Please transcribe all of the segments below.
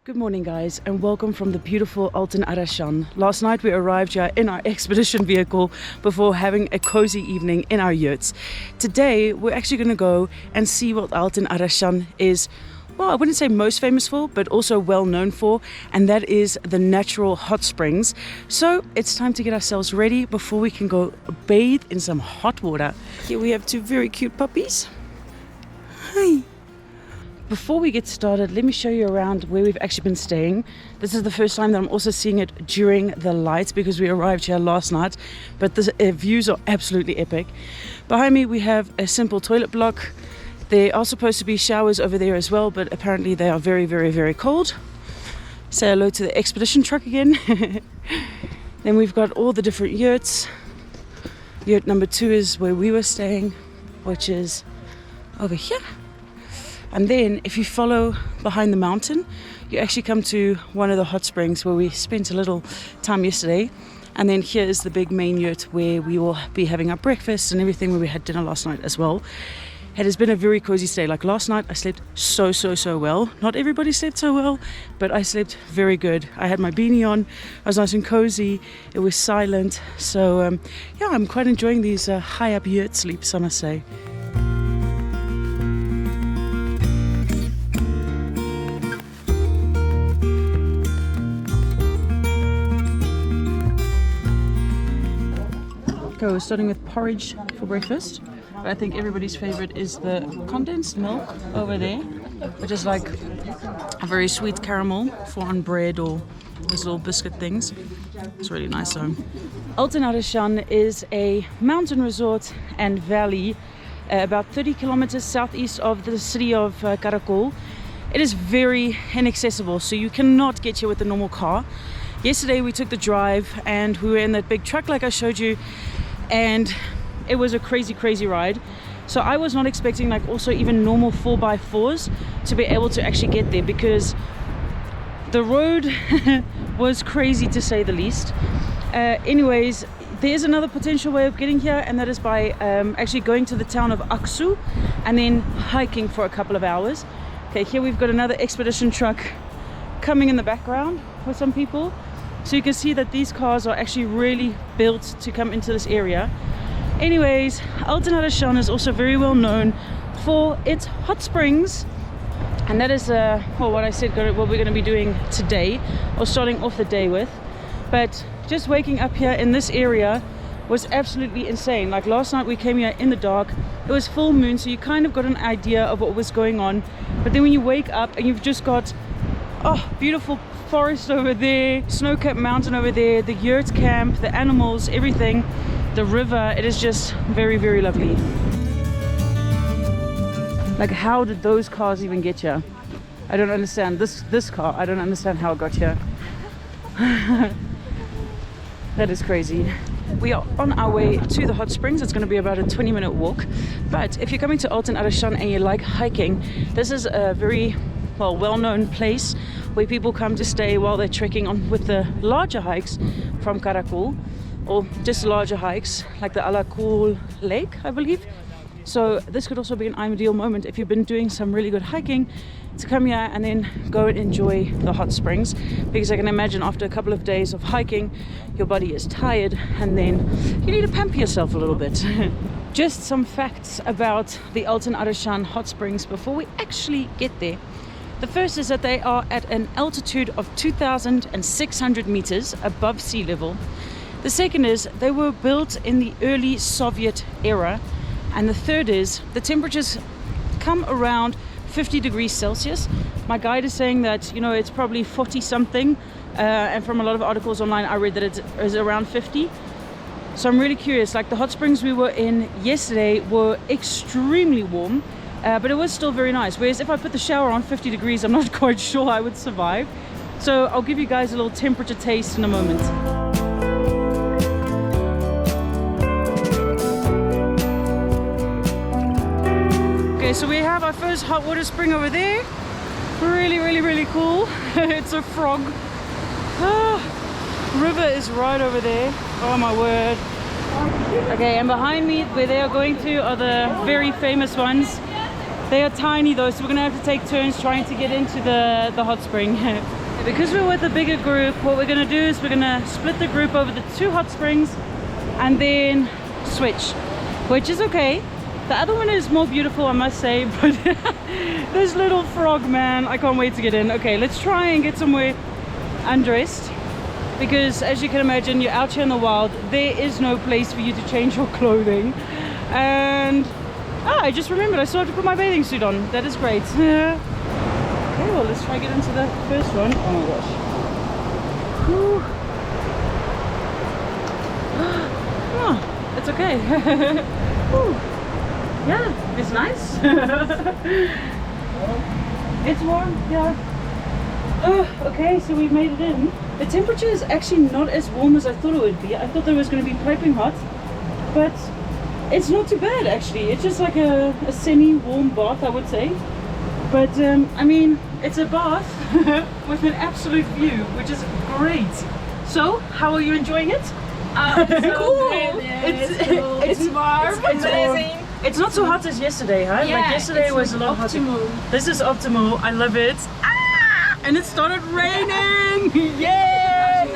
Good morning guys, and welcome from the beautiful Altyn-Arashan. Last night we arrived here in our expedition vehicle before having a cozy evening in our yurts. Today we're actually going to go and see what Altyn-Arashan is, well, I wouldn't say most famous for, but also well known for, and that is the natural hot springs. So it's time to get ourselves ready before we can go bathe in some hot water. Here we have two very cute puppies. Hi. Before we get started, let me show you around where we've actually been staying. This is the first time that I'm also seeing it during the lights because we arrived here last night, but the views are absolutely epic. Behind me we have a simple toilet block. There are supposed to be showers over there as well, but apparently they are very, very, very cold. Say hello to the expedition truck again. Then we've got all the different yurts. Yurt number 2 is where we were staying, which is over here. And then if you follow behind the mountain, you actually come to one of the hot springs where we spent a little time yesterday. And then here is the big main yurt where we will be having our breakfast and everything, where we had dinner last night as well. It has been a very cozy stay. Like last night I slept so well. Not everybody slept so well, but I slept very good. I had my beanie on, I was nice and cozy, it was silent. So yeah, I'm quite enjoying these high up yurt sleeps, I must say. Okay, we're starting with porridge for breakfast. But I think everybody's favorite is the condensed milk over there, which is like a very sweet caramel for on bread or those little biscuit things. It's really nice though. Altyn-Arashan is a mountain resort and valley about 30 kilometers southeast of the city of Kyrgyzstan. It is very inaccessible, so you cannot get here with a normal car. Yesterday we took the drive and we were in that big truck like I showed you, and it was a crazy ride. So I was not expecting like also even normal 4x4s to be able to actually get there, because the road was crazy to say the least. Anyways, there's another potential way of getting here, and that is by actually going to the town of Aksu and then hiking for a couple of hours. Okay, here we've got another expedition truck coming in the background with some people. So you can see that these cars are actually really built to come into this area. Anyways, Altyn-Arashan is also very well known for its hot springs, and that is well, what I said what we're going to be doing today, or starting off the day with. But just waking up here in this area was absolutely insane. Like last night we came here in the dark, it was full moon, so you kind of got an idea of what was going on. But then when you wake up and you've just got beautiful forest over there, snow-capped mountain over there, the yurt camp, the animals, everything, the river, it is just very, very lovely. Like, how did those cars even get here? I don't understand. This car, I don't understand how it got here. That is crazy. We are on our way to the hot springs. It's going to be about a 20-minute walk. But if you're coming to Altyn-Arashan and you like hiking, this is a very well-known place where people come to stay while they're trekking on with the larger hikes from Kyrgyzstan, or just larger hikes like the Issyk-Kul Lake, I believe. So this could also be an ideal moment if you've been doing some really good hiking to come here and then go and enjoy the hot springs, because I can imagine after a couple of days of hiking your body is tired and then you need to pamper yourself a little bit. Just some facts about the Altyn-Arashan hot springs before we actually get there. The first is that they are at an altitude of 2,600 meters above sea level. The second is they were built in the early Soviet era. And the third is the temperatures come around 50 degrees Celsius. My guide is saying that, you know, it's probably 40 something. And from a lot of articles online, I read that it is around 50. So I'm really curious. Like the hot springs we were in yesterday were extremely warm. But it was still very nice. Whereas if I put the shower on 50 degrees, I'm not quite sure I would survive. So I'll give you guys a little temperature taste in a moment. Okay, so we have our first hot water spring over there. Really cool. It's a frog. River is right over there. Oh my word. Okay, and behind me, where they are going to, are the very famous ones. They are tiny though, so we're gonna have to take turns trying to get into the hot spring. Because we're with a bigger group, what we're gonna do is we're gonna split the group over the 2 hot springs and then switch, which is okay. The other one is more beautiful, I must say, but this little frog, man, I can't wait to get in. Okay, let's try and get somewhere undressed, because as you can imagine, you're out here in the wild. There is no place for you to change your clothing. And I just remembered I still have to put my bathing suit on. That is great. Okay, well, let's try and get into the first one. Oh my gosh. Whew. Oh, it's okay. Whew. Yeah, it's nice. It's warm, yeah. Oh, okay, so we've made it in. The temperature is actually not as warm as I thought it would be. I thought that it was going to be piping hot, but it's not too bad actually. It's just like a semi-warm bath, I would say. But I mean, it's a bath with an absolute view, which is great. So, how are you enjoying it? So cool. It's warm. It's amazing. It's not so hot as yesterday, huh? Yeah, like yesterday was a lot hotter. This is optimal. I love it. Ah! And it started raining. Yay!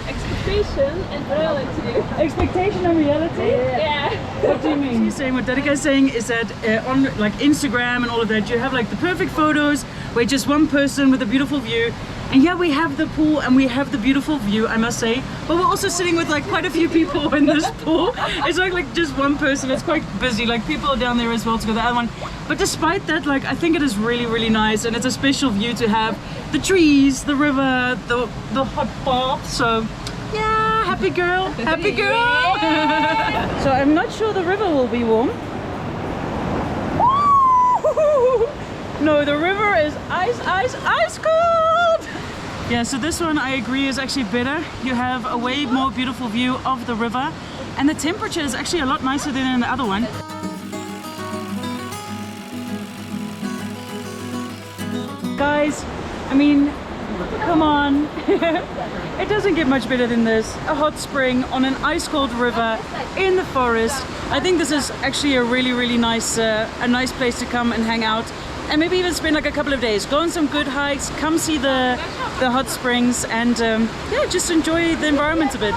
Expectation and reality. Expectation and reality? Yeah. What do you mean? She's saying, what Danica is saying is that on like Instagram and all of that, you have like the perfect photos where just one person with a beautiful view. And yeah, we have the pool and we have the beautiful view, I must say. But we're also sitting with like quite a few people in this pool. It's like just one person. It's quite busy. Like people are down there as well to go to the other one. But despite that, like I think it is really, really nice. And it's a special view to have the trees, the river, the hot bath. So yeah, happy girl, happy girl. So I'm not sure the river will be warm. No, the river is ice cold. Yeah, so this one I agree is actually better. You have a way more beautiful view of the river, and the temperature is actually a lot nicer than in the other one. Guys, I mean, come on. It doesn't get much better than this. A hot spring on an ice cold river in the forest. I think this is actually a really, really nice, a nice place to come and hang out. And maybe even spend like a couple of days. Go on some good hikes, come see the hot springs, and yeah, just enjoy the environment a bit.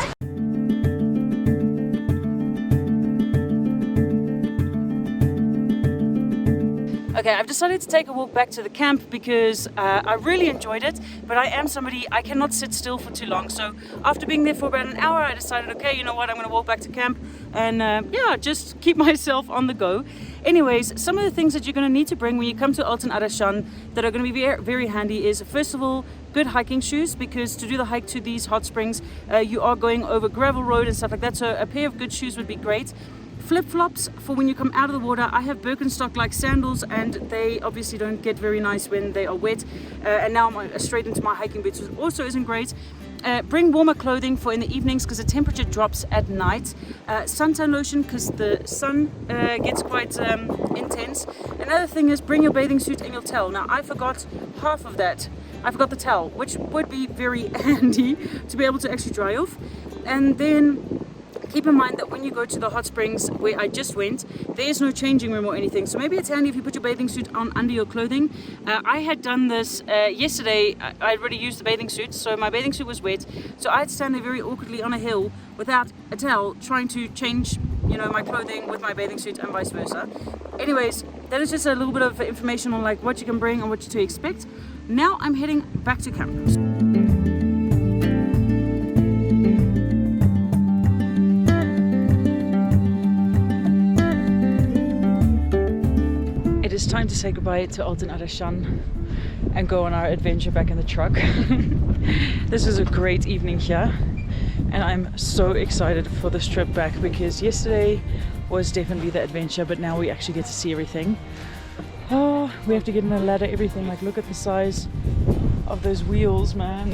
Okay, I've decided to take a walk back to the camp because I really enjoyed it, but I am somebody, I cannot sit still for too long. So after being there for about an hour, I decided, okay, you know what, I'm gonna walk back to camp and yeah, just keep myself on the go. Anyways, some of the things that you're gonna need to bring when you come to Altyn-Arashan that are gonna be very, very handy is, first of all, good hiking shoes, because to do the hike to these hot springs, you are going over gravel road and stuff like that. So a pair of good shoes would be great. Flip-flops for when you come out of the water. I have Birkenstock like sandals, and they obviously don't get very nice when they are wet, and now I'm straight into my hiking boots, which also isn't great. Bring warmer clothing for in the evenings because the temperature drops at night. Suntan lotion because the sun gets quite intense. Another thing is bring your bathing suit and your towel. Now I forgot half of that. I forgot the towel, which would be very handy to be able to actually dry off. And then keep in mind that when you go to the hot springs where I just went, there is no changing room or anything. So maybe it's handy if you put your bathing suit on under your clothing. I had done this yesterday. I already used the bathing suit, so my bathing suit was wet. So I had to stand there very awkwardly on a hill without a towel, trying to change, you know, my clothing with my bathing suit and vice versa. Anyways, that is just a little bit of information on like what you can bring and what to expect. Now I'm heading back to camp. It is time to say goodbye to Altyn-Arashan and go on our adventure back in the truck. This is a great evening here, and I'm so excited for this trip back because yesterday was definitely the adventure, but now we actually get to see everything. Oh, we have to get in a ladder, everything. Like, look at the size of those wheels, man.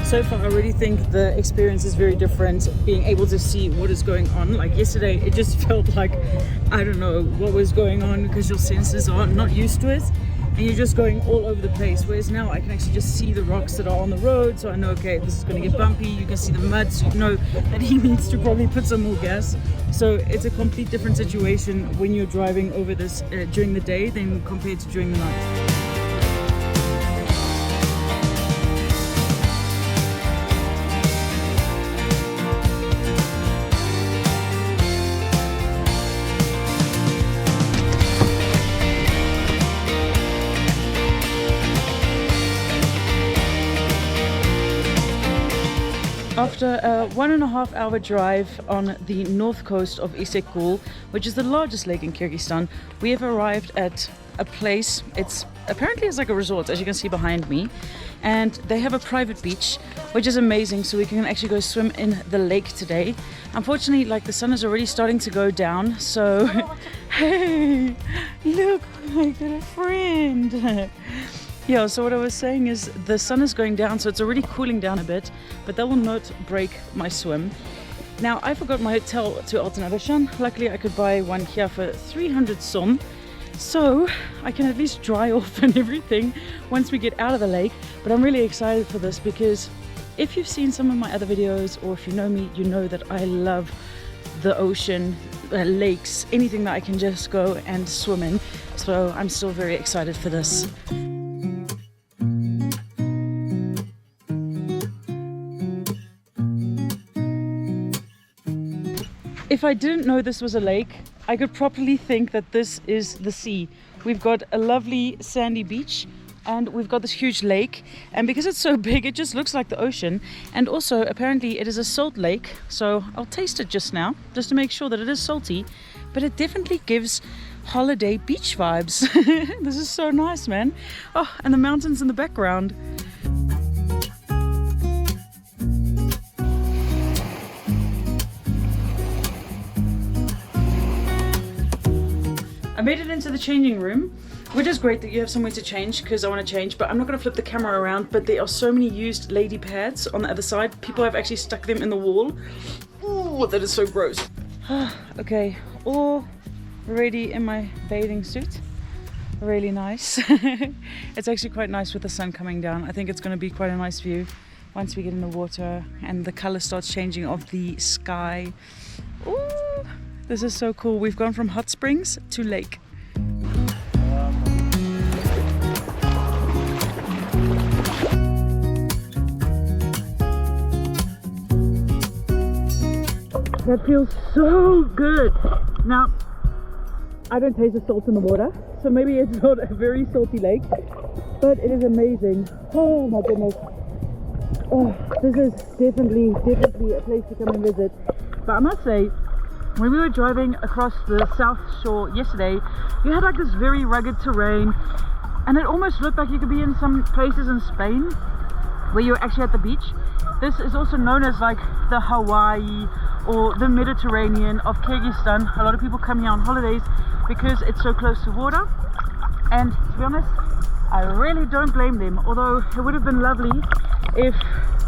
So far, I already think the experience is very different, being able to see what is going on. Like yesterday, it just felt like, I don't know what was going on because your senses are not used to it. and you're just going all over the place, whereas now I can actually just see the rocks that are on the road, so I know, okay, this is going to get bumpy. You can see the mud, so you know that he needs to probably put some more gas. So it's a complete different situation when you're driving over this during the day than compared to during the night. After a 1.5 hour drive on the north coast of Issyk-Kul, which is the largest lake in Kyrgyzstan, we have arrived at a place. It's apparently like a resort, as you can see behind me, and they have a private beach, which is amazing, so we can actually go swim in the lake today. Unfortunately, like, the sun is already starting to go down, so hey, look, I got a friend. Yeah, so what I was saying is the sun is going down, so it's already cooling down a bit, but that will not break my swim. Now, I forgot my hotel to Altyn-Arashan. Luckily, I could buy one here for 300 som, so I can at least dry off and everything once we get out of the lake. But I'm really excited for this because if you've seen some of my other videos, or if you know me, you know that I love the ocean, lakes, anything that I can just go and swim in. So I'm still very excited for this. If I didn't know this was a lake, I could probably think that this is the sea. We've got a lovely sandy beach and we've got this huge lake, and because it's so big it just looks like the ocean. And also apparently it is a salt lake, so I'll taste it just now just to make sure that it is salty, but it definitely gives holiday beach vibes. This is so nice, man. Oh, and the mountains in the background. I made it into the changing room, which is great that you have somewhere to change, because I want to change, but I'm not going to flip the camera around. But there are so many used lady pads on the other side. People have actually stuck them in the wall. Ooh, that is so gross. Okay, all ready in my bathing suit. Really nice. It's actually quite nice with the sun coming down. I think it's going to be quite a nice view once we get in the water and the color starts changing of the sky. Ooh. This is so cool. We've gone from hot springs to lake. That feels so good. Now, I don't taste the salt in the water, so maybe it's not a very salty lake, but it is amazing. Oh my goodness. Oh, this is definitely a place to come and visit. But I must say, when we were driving across the south shore yesterday, you had like this very rugged terrain, and it almost looked like you could be in some places in Spain where you're actually at the beach. This is also known as like the Hawaii or the Mediterranean of Kyrgyzstan. A lot of people come here on holidays because it's so close to water, and to be honest, I really don't blame them, although it would have been lovely if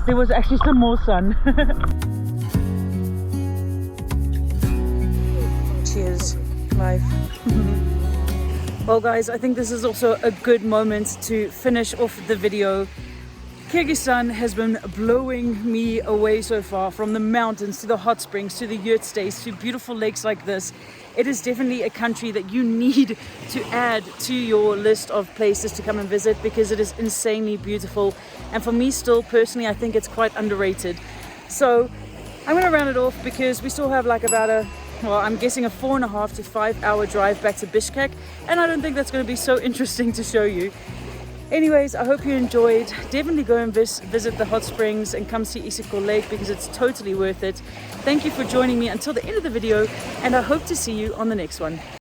there was actually some more sun. Cheers, life. Well guys, I think this is also a good moment to finish off the video. Kyrgyzstan has been blowing me away so far, from the mountains to the hot springs to the Yurt stays to beautiful lakes like this. It is definitely a country that you need to add to your list of places to come and visit, because it is insanely beautiful, and for me still personally I think it's quite underrated. So I'm going to round it off because we still have like about a, well, I'm guessing a 4.5 to 5 hour drive back to Bishkek, and I don't think that's going to be so interesting to show you. Anyways, I hope you enjoyed. Definitely go and visit the hot springs and come see Issyk-Kul Lake, because it's totally worth it. Thank you for joining me until the end of the video, and I hope to see you on the next one.